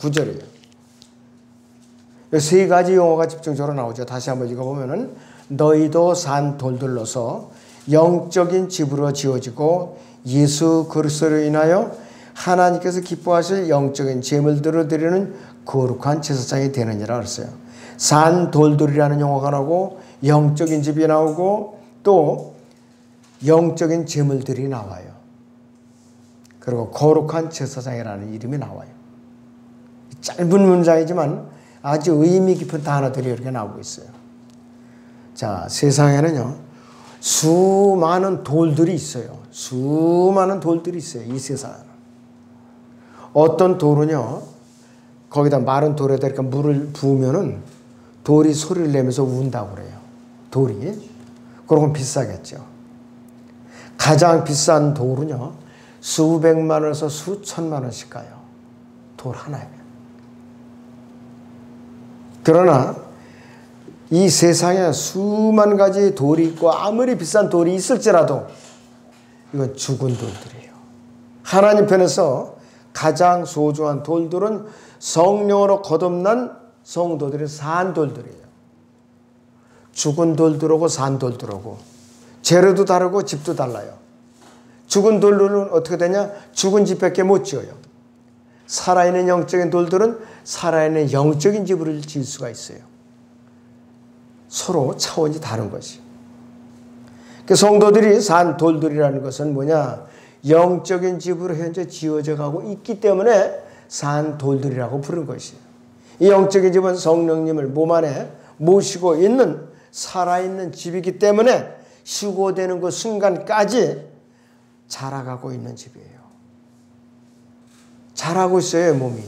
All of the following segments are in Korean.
9절이에요. 세 가지 용어가 집중적으로 나오죠. 다시 한번 읽어보면은 너희도 산 돌들로서 영적인 집으로 지어지고 예수 그리스도로 인하여 하나님께서 기뻐하실 영적인 제물들을 드리는 거룩한 제사장이 되느니라 그랬어요. 산 돌들이라는 용어가 나오고 영적인 집이 나오고 또 영적인 제물들이 나와요. 그리고 거룩한 제사장이라는 이름이 나와요. 짧은 문장이지만 아주 의미 깊은 단어들이 이렇게 나오고 있어요. 자, 세상에는요, 수많은 돌들이 있어요. 수많은 돌들이 있어요. 이 세상에는. 어떤 돌은요, 거기다 마른 돌에다 이렇게 물을 부으면은 돌이 소리를 내면서 운다고 그래요. 돌이. 그러면 비싸겠죠. 가장 비싼 돌은요, 수백만 원에서 수천만 원씩 가요. 돌 하나에. 그러나 이 세상에 수만 가지 돌이 있고 아무리 비싼 돌이 있을지라도 이건 죽은 돌들이에요. 하나님 편에서 가장 소중한 돌들은 성령으로 거듭난 성도들의 산 돌들이에요. 죽은 돌들하고 산 돌들하고 재료도 다르고 집도 달라요. 죽은 돌들은 어떻게 되냐? 죽은 집밖에 못 지어요. 살아있는 영적인 돌들은 살아있는 영적인 집을 지을 수가 있어요. 서로 차원이 다른 것이. 그 성도들이 산 돌들이라는 것은 뭐냐? 영적인 집으로 현재 지어져 가고 있기 때문에 산 돌들이라고 부르는 것이에요. 이 영적인 집은 성령님을 몸 안에 모시고 있는 살아있는 집이기 때문에 휴고되는 그 순간까지 자라가고 있는 집이에요. 자라고 있어요, 몸이.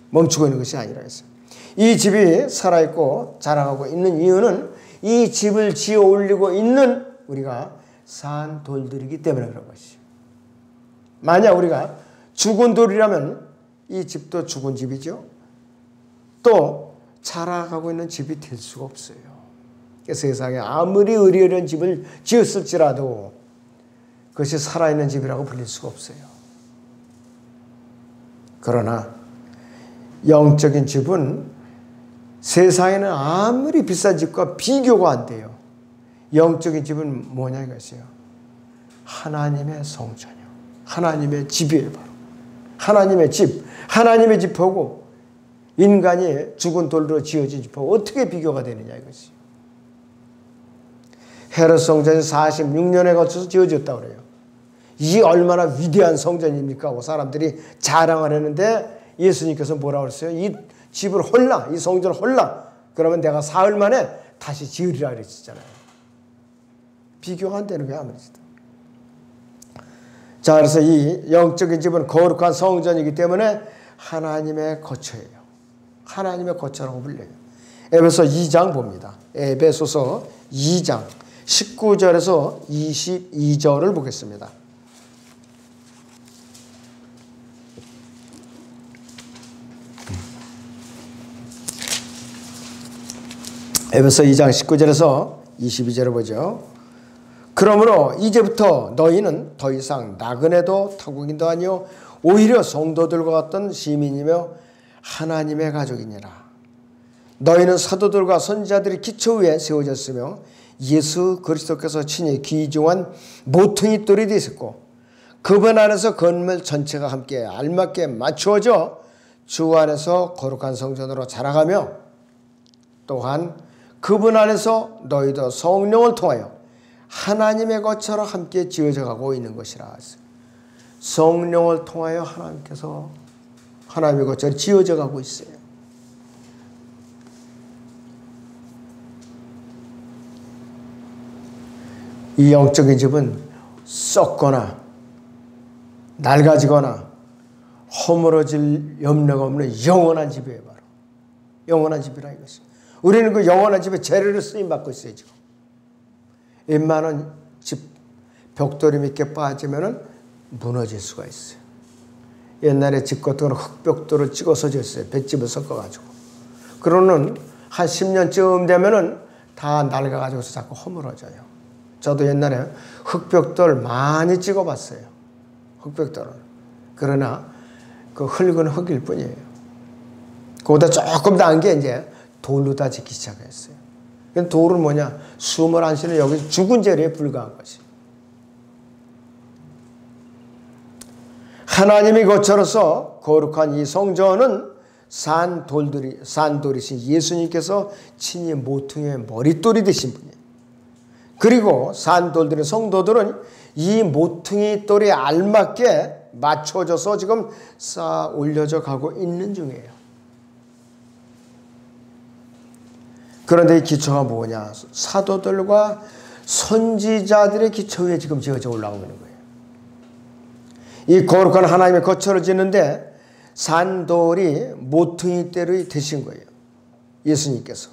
멈추고 있는 것이 아니라 했어요. 이 집이 살아있고 자라가고 있는 이유는 이 집을 지어 올리고 있는 우리가 산 돌들이기 때문에 그런 것이죠. 만약 우리가 죽은 돌이라면 이 집도 죽은 집이죠. 또 자라가고 있는 집이 될 수가 없어요. 세상에 아무리 의리어린 집을 지었을지라도 그것이 살아있는 집이라고 불릴 수가 없어요. 그러나 영적인 집은 세상에는 아무리 비싼 집과 비교가 안 돼요. 영적인 집은 뭐냐 이것이요. 하나님의 성전이요. 하나님의 집이에요. 바로. 하나님의 집. 하나님의 집하고 인간이 죽은 돌로 지어진 집하고 어떻게 비교가 되느냐 이것이요. 헤롯 성전이 46년에 걸쳐서 지어졌다고 그래요. 이 얼마나 위대한 성전입니까 하고 사람들이 자랑을 했는데 예수님께서 뭐라고 그랬어요? 이 집을 홀라, 이 성전을 홀라. 그러면 내가 사흘 만에 다시 지으리라 그랬잖아요. 비교가 안 되는 거야 아무래도. 자, 그래서 이 영적인 집은 거룩한 성전이기 때문에 하나님의 거처예요. 하나님의 거처라고 불려요. 에베소 2장 봅니다. 에베소서 2장 19절에서 22절을 보겠습니다. 에베소 2장 19절에서 22절을 보죠. 그러므로 이제부터 너희는 더 이상 나그네도 타국인도 아니요 오히려 성도들과 같은 시민이며 하나님의 가족이니라. 너희는 사도들과 선지자들이 기초 위에 세워졌으며 예수 그리스도께서 친히 귀중한 모퉁이 돌이 되셨고 그분 안에서 건물 전체가 함께 알맞게 맞추어져 주 안에서 거룩한 성전으로 자라가며 또한 그분 안에서 너희도 성령을 통하여 하나님의 것처럼 함께 지어져 가고 있는 것이라. 성령을 통하여 하나님께서 하나님의 것처럼 지어져 가고 있어요. 이 영적인 집은 썩거나 낡아지거나 허물어질 염려가 없는 영원한 집이에요. 바로 영원한 집이라 이것이. 우리는 그 영원한 집에 재료를 쓰임받고 있어요. 지금 웬만한 집 벽돌이 밑에 빠지면 무너질 수가 있어요. 옛날에 집 같은 거는 흙벽돌을 찍어서 졌어요. 볏짚을 섞어가지고. 그러는 한 10년쯤 되면은 다 낡아가지고서 자꾸 허물어져요. 저도 옛날에 흙벽돌 많이 찍어봤어요. 흙벽돌은. 그러나 그 흙은 흙일 뿐이에요. 그보다 조금 나은 게 이제 돌로 다 짓기 시작했어요. 돌은 뭐냐? 숨을 안 쉬는 여기 죽은 재료에 불과한 것이. 하나님이 거처로서 거룩한 이 성전은 산돌이신 예수님께서 친히 모퉁이의 머릿돌이 되신 분이에요. 그리고 산돌들의 성도들은 이 모퉁이 돌에 알맞게 맞춰져서 지금 쌓아 올려져 가고 있는 중이에요. 그런데 이 기초가 뭐냐? 사도들과 선지자들의 기초 위에 지금 지어져 올라가고 있는 거예요. 이 거룩한 하나님의 거처를 짓는데 산돌이 모퉁이대로 되신 거예요. 예수님께서.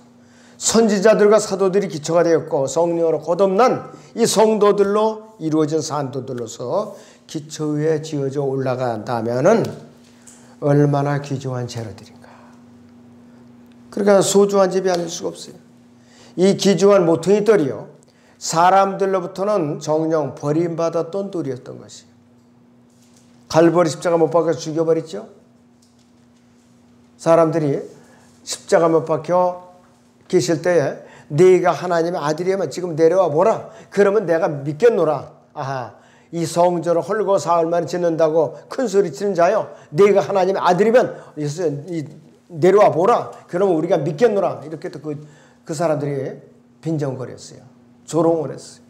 선지자들과 사도들이 기초가 되었고 성령으로 거듭난 이 성도들로 이루어진 산돌들로서 기초 위에 지어져 올라간다면은 얼마나 귀중한 재료들인가. 그러니까 소중한 집이 아닐 수가 없어요. 이 귀중한 모퉁이돌이요, 사람들로부터는 정령 버림받았던 돌이었던 것이에요. 갈보리 십자가 못 박혀 죽여버렸죠. 사람들이 십자가 못 박혀 계실 때에 네가 하나님의 아들이면 지금 내려와 보라. 그러면 내가 믿겠노라. 아하, 이 성전을 헐고 사흘 만에 짓는다고 큰 소리 치는 자요, 네가 하나님의 아들이면 내려와 보라. 그러면 우리가 믿겠노라. 이렇게 또 그 사람들이 빈정거렸어요. 조롱을 했어요.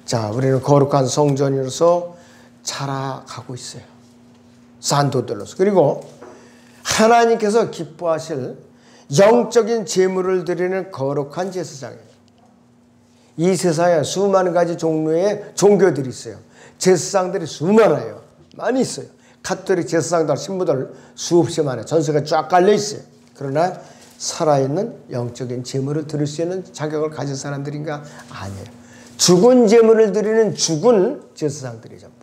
자, 우리는 거룩한 성전으로서 자라가고 있어요. 산도들로서. 그리고 하나님께서 기뻐하실 영적인 제물을 드리는 거룩한 제사장이에요. 이 세상에 수많은 가지 종류의 종교들이 있어요. 제사장들이 수많아요. 많이 있어요. 가톨릭 제사장들, 신부들 수없이 많아요. 전세가 쫙 깔려 있어요. 그러나 살아있는 영적인 제물을 드릴 수 있는 자격을 가진 사람들인가? 아니에요. 죽은 제물을 드리는 죽은 제사장들이 전부.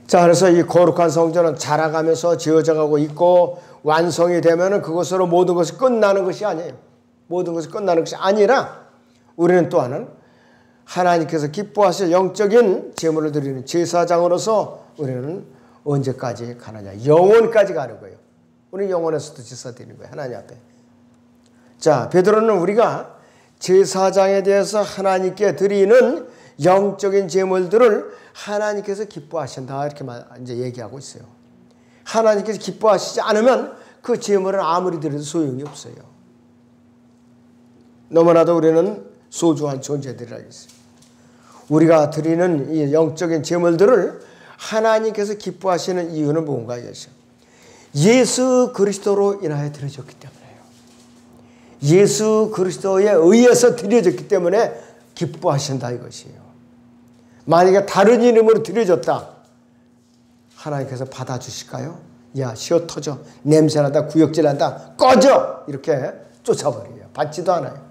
자, 그래서 이 거룩한 성전은 자라가면서 지어져가고 있고 완성이 되면은 그것으로 모든 것이 끝나는 것이 아니에요. 모든 것이 끝나는 것이 아니라 우리는 또한 하나님께서 기뻐하실 영적인 제물을 드리는 제사장으로서 우리는 언제까지 가느냐? 영원까지 가는 거예요. 우리는 영원에서도 제사 드리는 거예요. 하나님 앞에. 자, 베드로는 우리가 제사장에 대해서 하나님께 드리는 영적인 제물들을 하나님께서 기뻐하신다 이렇게 이제 얘기하고 있어요. 하나님께서 기뻐하시지 않으면 그 제물은 아무리 드려도 소용이 없어요. 너무나도 우리는 소중한 존재들이라고 했어요. 우리가 드리는 이 영적인 제물들을 하나님께서 기뻐하시는 이유는 뭔가 이것이요. 예수 그리스도로 인하여 드려졌기 때문에요. 예수 그리스도에 의해서 드려졌기 때문에 기뻐하신다 이것이에요. 만약에 다른 이름으로 드려졌다, 하나님께서 받아주실까요? 야, 시어 터져, 냄새나다, 구역질난다, 꺼져! 이렇게 쫓아버려요. 받지도 않아요.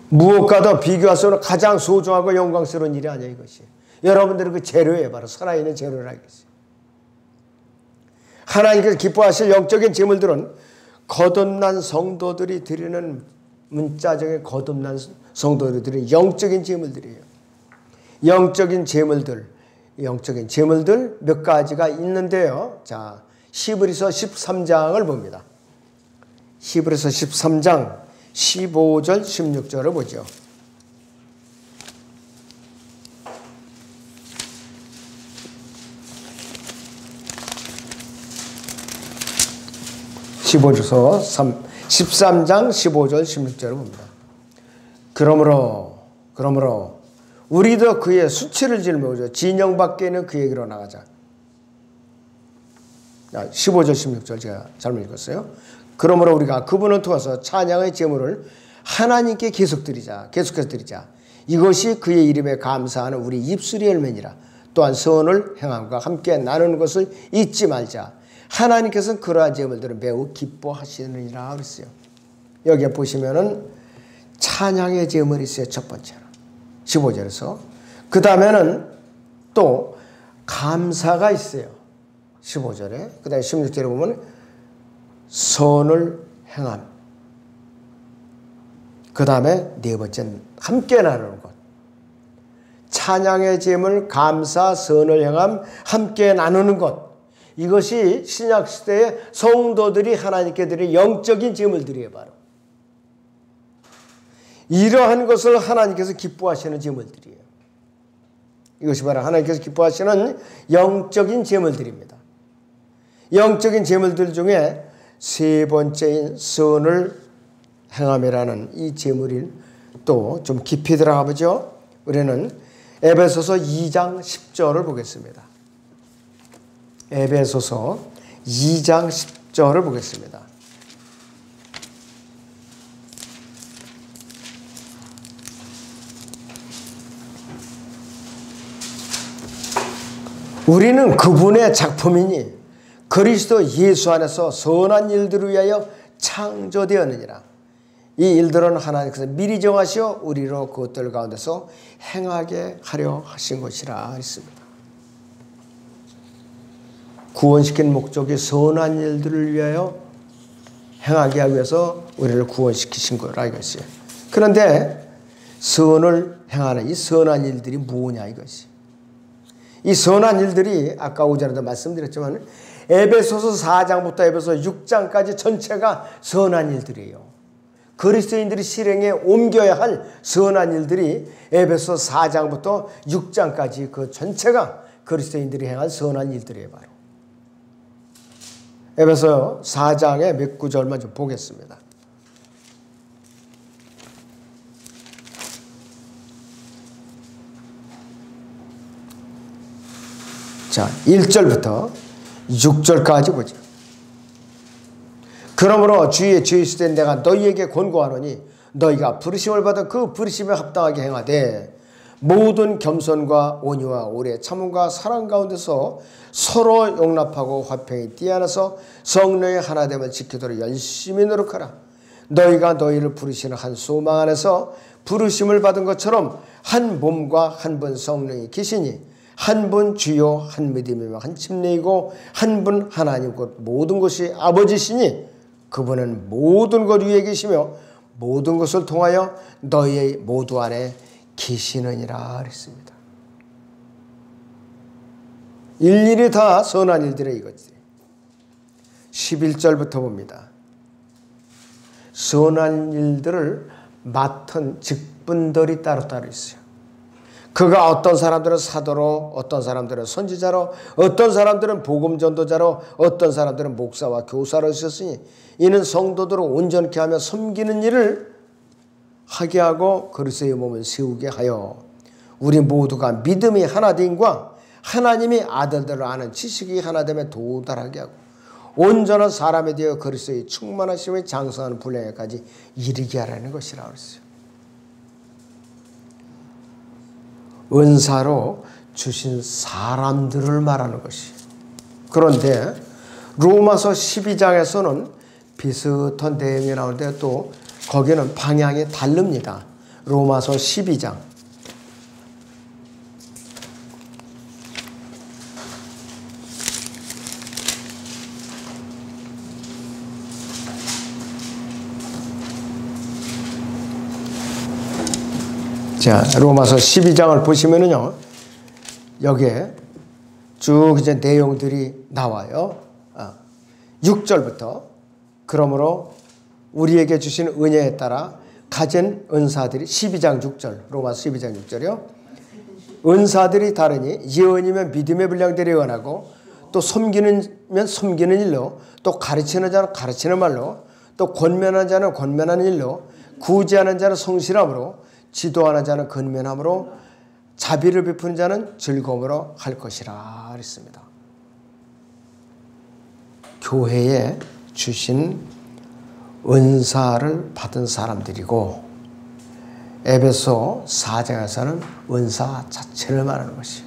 무엇과도 비교할 수 없는 가장 소중하고 영광스러운 일이 아니야 이것이. 여러분들은 그 재료에 바로 살아있는 재료라 이것이. 하나님께서 기뻐하실 영적인 제물들은 거듭난 성도들이 드리는, 문자적인 거듭난 성도들이 드리는 영적인 제물들이에요. 영적인 제물들 몇 가지가 있는데요. 자, 히브리서 13장을 봅니다. 히브리서 13장 15절 16절을 보죠. 히브리서 13장 15절 16절을 봅니다. 그러므로 우리도 그의 수치를 짊어져 진영 밖에 있는 그에게로 나가자. 15절 16절 제가 잘못 읽었어요. 그러므로 우리가 그분을 통해서 찬양의 제물을 하나님께 계속해서 드리자. 이것이 그의 이름에 감사하는 우리 입술의 열매니라. 또한 선을 행함과 함께 나누는 것을 잊지 말자. 하나님께서는 그러한 제물들을 매우 기뻐하시느니라 그랬어요. 여기에 보시면은 찬양의 제물이 있어요. 첫 번째로 15절에서. 그 다음에는 또 감사가 있어요. 15절에. 그 다음에 16절에 보면 선을 행함. 그 다음에 네 번째는 함께 나누는 것. 찬양의 제물, 감사, 선을 향함, 함께 나누는 것. 이것이 신약시대의 성도들이 하나님께 드린 영적인 제물들이에요. 바로 이러한 것을 하나님께서 기뻐하시는 제물들이에요. 이것이 바로 하나님께서 기뻐하시는 영적인 제물들입니다. 영적인 제물들 중에 세 번째인 선을 행함이라는 이 제물이 또 좀 깊이 들어가 보죠. 우리는 에베소서 2장 10절을 보겠습니다. 에베소서 2장 10절을 보겠습니다. 우리는 그분의 작품이니 그리스도 예수 안에서 선한 일들을 위하여 창조되었느니라. 이 일들은 하나님께서 미리 정하시어 우리로 그것들 가운데서 행하게 하려 하신 것이라 했습니다. 구원시킨 목적이 선한 일들을 위하여 행하게 하기 위해서 우리를 구원시키신 거라 이것이. 그런데 선을 행하는 이 선한 일들이 뭐냐 이것이. 이 선한 일들이 아까 오전에도 말씀드렸지만 에베소서 4장부터 에베소서 6장까지 전체가 선한 일들이에요. 그리스도인들이 실행에 옮겨야 할 선한 일들이 에베소 4장부터 6장까지 그 전체가 그리스도인들이 행할 선한 일들이에요. 바로 에베소 4장의 몇 구절만 좀 보겠습니다. 자, 1절부터 6절까지 보죠. 그러므로 주의 있을 내가 너희에게 권고하노니 너희가 부르심을 받아 그 부르심에 합당하게 행하되 모든 겸손과 온유와 오래 참음과 사랑 가운데서 서로 용납하고 화평이 띠안아서 성령의 하나됨을 지키도록 열심히 노력하라. 너희가 너희를 부르시는 한 소망 안에서 부르심을 받은 것처럼 한 몸과 한 분 성령이 계시니 한 분 주요 한 믿음이며 한 침례이고 한 분 하나님 곧 모든 것이 아버지시니 그분은 모든 것 위에 계시며 모든 것을 통하여 너희 모두 안에 계시느니라 그랬습니다. 일일이 다 선한 일들의 이것들. 11절부터 봅니다. 선한 일들을 맡은 직분들이 따로따로 있어요. 그가 어떤 사람들은 사도로, 어떤 사람들은 선지자로, 어떤 사람들은 복음 전도자로, 어떤 사람들은 목사와 교사로 있었으니 이는 성도들을 온전케 하며 섬기는 일을 하게 하고 그리스도의 몸을 세우게 하여 우리 모두가 믿음이 하나됨과 하나님이 아들들을 아는 지식이 하나됨에 도달하게 하고 온전한 사람에 대하여 그리스도의 충만하심에 장성하는 분량에까지 이르게 하라는 것이라 그랬어요. 은사로 주신 사람들을 말하는 것이. 그런데 로마서 12장에서는 비슷한 내용이 나오는데 또 거기는 방향이 다릅니다. 로마서 12장. 자, 로마서 12장을 보시면은요, 여기에 쭉 이제 내용들이 나와요. 6절부터 그러므로 우리에게 주신 은혜에 따라 가진 은사들이 12장 6절, 로마서 12장 6절이요. 은사들이 다르니 예언이면 믿음의 분량대로 예언하고 또 섬기면 섬기는 일로 또 가르치는 자는 가르치는 말로 또 권면하는 자는 권면하는 일로 구제하는 자는 성실함으로 지도하는 자는 근면함으로 자비를 베푸는 자는 즐거움으로 할 것이라 그랬습니다. 교회에 주신 은사를 받은 사람들이고 에베소 4장에서는 은사 자체를 말하는 것이에요.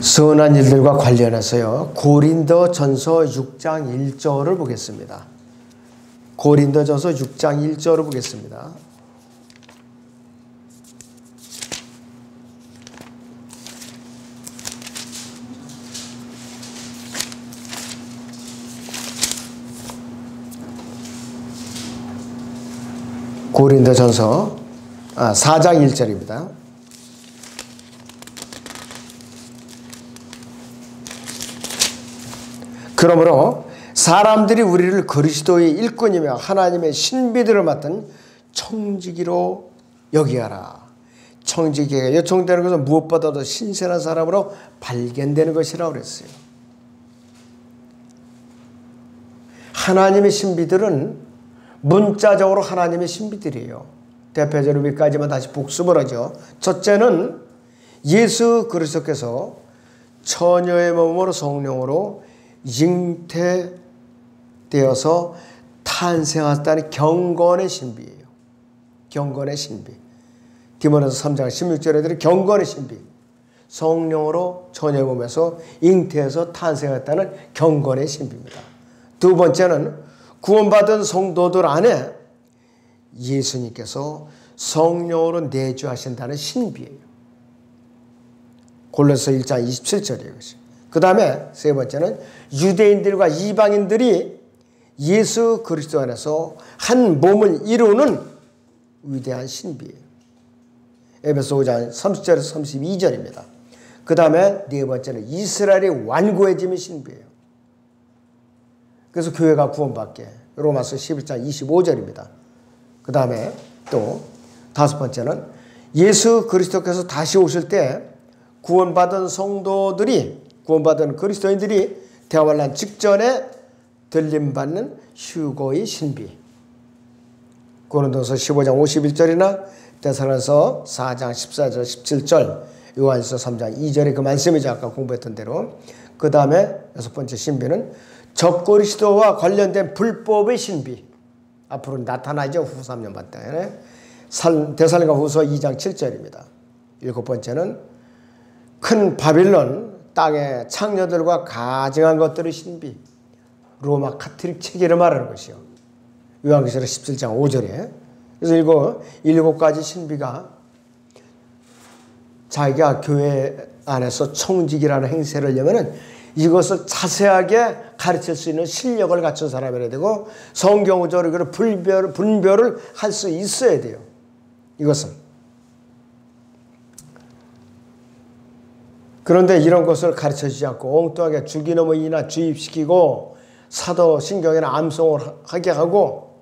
선한 일들과 관련해서요. 고린도전서 6장 1절을 보겠습니다. 고린도전서 6장 1절을 보겠습니다. 고린도전서 4장 1절입니다. 그러므로 사람들이 우리를 그리스도의 일꾼이며 하나님의 신비들을 맡은 청지기로 여기하라. 청지기가 요청되는 것은 무엇보다도 신선한 사람으로 발견되는 것이라고 그랬어요. 하나님의 신비들은 문자적으로 하나님의 신비들이에요. 대표적으로 몇 가지만 다시 복습을 하죠. 첫째는 예수 그리스도께서 처녀의 몸으로 성령으로 잉태되어서 탄생하셨다는 경건의 신비예요. 경건의 신비. 디모데서 3장 16절에 들은 경건의 신비. 성령으로 처녀의 몸에서 잉태해서 탄생했다는 경건의 신비입니다. 두 번째는 구원받은 성도들 안에 예수님께서 성령으로 내주하신다는 신비예요. 골로새 1장 27절이에요. 그 다음에 세 번째는 유대인들과 이방인들이 예수 그리스도 안에서 한 몸을 이루는 위대한 신비예요. 에베소 5장 30절에서 32절입니다. 그 다음에 네 번째는 이스라엘의 완고해짐의 신비예요. 그래서 교회가 구원받게. 로마서 11장 25절입니다. 그 다음에 또 다섯 번째는 예수 그리스도께서 다시 오실 때 구원받은 성도들이, 구원받은 그리스도인들이 대환란 직전에 들림받는 휴거의 신비. 고린도서 15장 51절이나 데살로니가서 4장 14절 17절, 요한일서 3장 2절의 그 말씀이죠. 아까 공부했던 대로. 그 다음에 여섯 번째 신비는 적그리스도와 관련된 불법의 신비. 앞으로 나타나죠. 후 3년 반 때에. 데살로니가 후서 2장 7절입니다. 일곱 번째는 큰 바빌론 땅의 창녀들과 가증한 것들의 신비. 로마 카톨릭 체계를 말하는 것이요. 요한계시록 17장 5절에. 그래서 일곱 가지 신비가 자기가 교회 안에서 청직이라는 행세를 하려면 이것을 자세하게 가르칠 수 있는 실력을 갖춘 사람이어야 되고 성경적으로 분별을 할 수 있어야 돼요. 이것은. 그런데 이런 것을 가르쳐주지 않고 엉뚱하게 주기너머이나 주입시키고 사도신경이나 암송을 하게 하고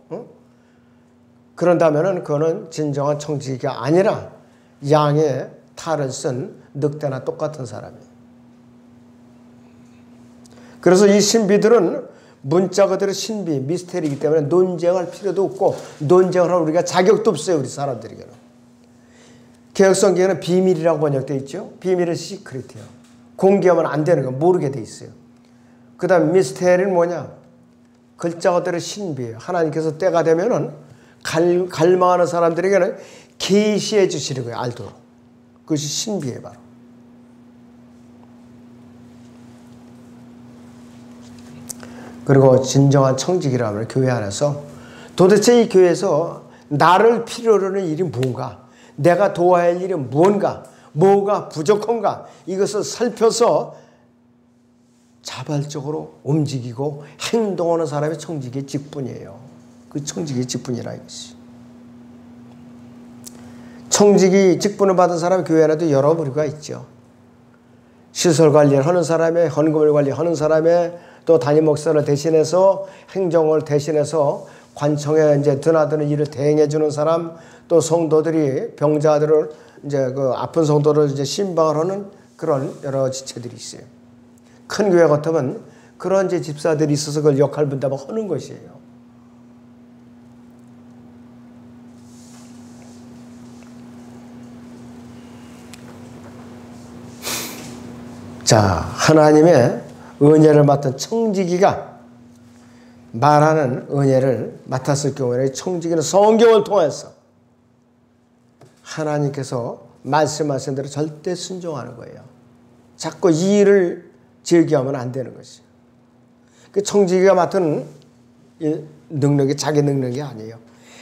그런다면 그거는 진정한 청지기가 아니라 양의 탈을 쓴 늑대나 똑같은 사람이에요. 그래서 이 신비들은 문자 그대로 신비, 미스테리이기 때문에 논쟁할 필요도 없고 논쟁을 할 우리가 자격도 없어요. 우리 사람들에게는. 개혁성경에는 비밀이라고 번역되어 있죠. 비밀은 시크릿이에요. 공개하면 안 되는 거 모르게 돼 있어요. 그 다음 미스테리는 뭐냐? 글자 그대로 신비예요. 하나님께서 때가 되면은 갈망하는 사람들에게는 계시해 주시려고요. 알도록. 그것이 신비예요. 바로. 그리고 진정한 청직이라면 교회 안에서 도대체 이 교회에서 나를 필요로 하는 일이 뭔가, 내가 도와야 할 일이 무언가, 뭐가 부족한가, 이것을 살펴서 자발적으로 움직이고 행동하는 사람이 청직의 직분이에요. 그 청직의 직분이라 이것이. 청직이 직분을 받은 사람이 교회 안에도 여러 부류가 있죠. 시설 관리를 하는 사람의, 헌금을 관리하는 사람의, 또 담임 목사를 대신해서 행정을 대신해서 관청에 이제 드나드는 일을 대행해 주는 사람, 또 성도들이 병자들을 이제 그 아픈 성도를 이제 신방을 하는 그런 여러 지체들이 있어요. 큰 교회 같으면 그런 이제 집사들이 있어서 그걸 역할 분담을 하는 것이에요. 자, 하나님의 은혜를 맡은 청지기가 말하는 은혜를 맡았을 경우에 청지기는 성경을 통해서 하나님께서 말씀하신 대로 절대 순종하는 거예요. 자꾸 이 일을 즐겨하면 안 되는 것이에요. 그 청지기가 맡은 능력이 자기 능력이 아니에요.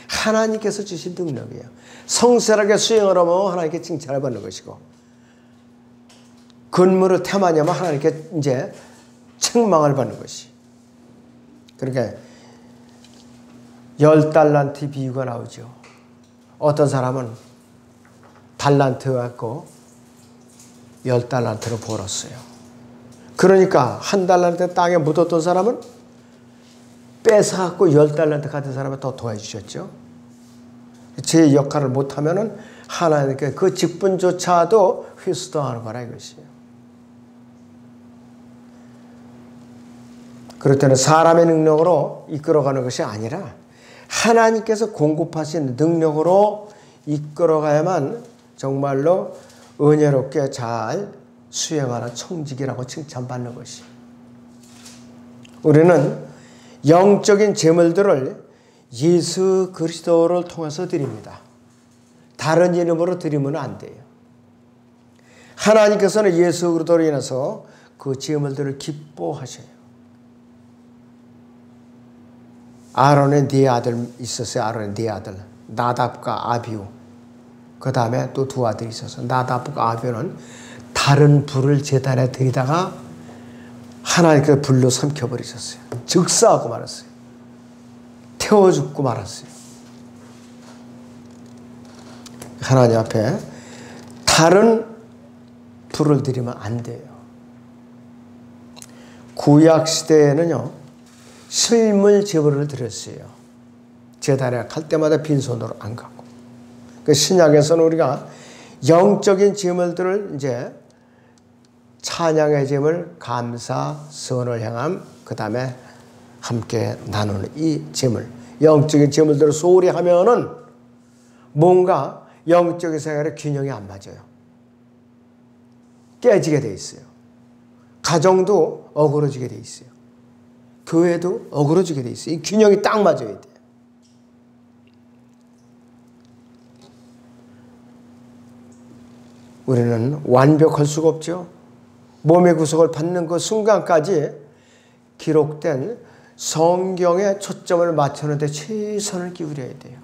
하나님께서 주신 능력이에요. 성실하게 수행을 하면 하나님께 칭찬을 받는 것이고, 근무를 태만하면 하나님께 이제 책망을 받는 것이. 그러니까 10달란트 비유가 나오죠. 어떤 사람은 달란트 갖고 10달란트를 벌었어요. 그러니까 1달란트 땅에 묻었던 사람은 뺏어갖고 10달란트 가진 사람을 더 도와주셨죠. 제 역할을 못하면은 하나님께 그 직분조차도 휘수당하는 거라 이것이에요. 그럴 때는 사람의 능력으로 이끌어가는 것이 아니라 하나님께서 공급하신 능력으로 이끌어가야만 정말로 은혜롭게 잘 수행하는 청직이라고 칭찬받는 것이. 우리는 영적인 재물들을 예수 그리스도를 통해서 드립니다. 다른 이름으로 드리면 안 돼요. 하나님께서는 예수 그리스도로 인해서 그 재물들을 기뻐하셔요. 아론의 네 아들 있었어요. 아론의 네 아들 나답과 아비우. 그 다음에 또 두 아들이 있어서 나답과 아비우는 다른 불을 제단에 들이다가 하나님께서 불로 삼켜버리셨어요. 즉사하고 말았어요. 태워 죽고 말았어요. 하나님 앞에 다른 불을 들이면 안 돼요. 구약 시대에는요, 실물 제물을 드렸어요. 제단에 갈 때마다 빈손으로 안 가고. 그 신약에서는 우리가 영적인 제물들을 이제 찬양의 제물, 감사, 선을 향함, 그 다음에 함께 나누는 이 제물, 영적인 제물들을 소홀히 하면은 뭔가 영적인 생활의 균형이 안 맞아요. 깨지게 돼 있어요. 가정도 어그러지게 돼 있어요. 교회도 어그러지게 돼 있어요. 이 균형이 딱 맞아야 돼요. 우리는 완벽할 수가 없죠. 몸의 구속을 받는 그 순간까지 기록된 성경에 초점을 맞추는 데 최선을 기울여야 돼요.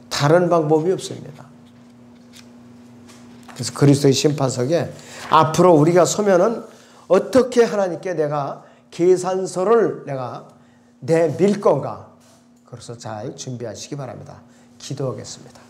다른 방법이 없습니다. 그래서 그리스도의 심판석에 앞으로 우리가 서면은 어떻게 하나님께 내가 계산서를 내가 내밀 건가? 그래서 잘 준비하시기 바랍니다. 기도하겠습니다.